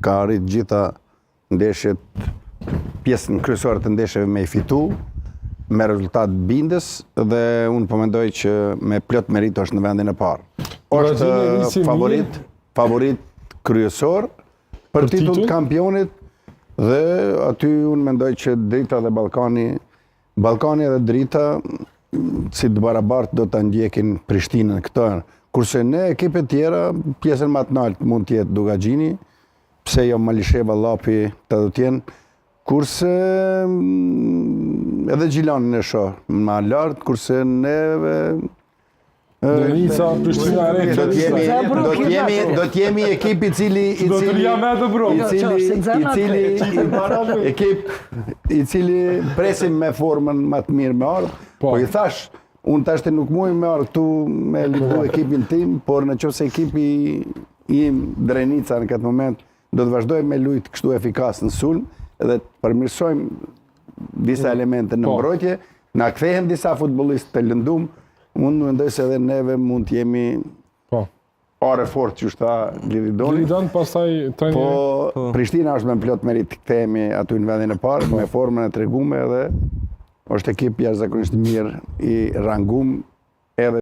ka arrit gjitha ndeshjet, pjesën kryesore të ndeshjeve me i fitu, me rezultat bindës dhe unë po mendoj që me plot merit është në vendin e parë. Është favorit kryesor për titull kampionit dhe aty unë mendoj që drita dhe Ballkani dhe drita si të barabartë do të ndjekin Prishtinën këtë. Kurse ne ekipet tjera, pjesën më të lartë mund të jetë Dugagjini, pse jo Malisheva, Llapi, të do t'jenë, kurse edhe Gjilanin e shoh më lart, kurse neve Drenica, Prishtina e Re. Do t'jemi ekip i cili presim me formën më të mirë me ardhë. Po i thash, unë tashte nuk muj me ardhë këtu me lidu ekipin tim, por në qoftë se ekipi im Drenica në këtë moment do të vazhdoj me lujtë kështu efikas në sulm edhe të përmirësojmë disa elemente në mbrojtje, na kthehen disa futbollistë të lëndum. Unë mendoj se edhe neve mund të jemi are fort që shta Liridoni. Po Prishtina është me plot merit të kthehemi aty në vendin e parë, me formën e tregume dhe është ekip jashtëzakonisht mirë i rangum edhe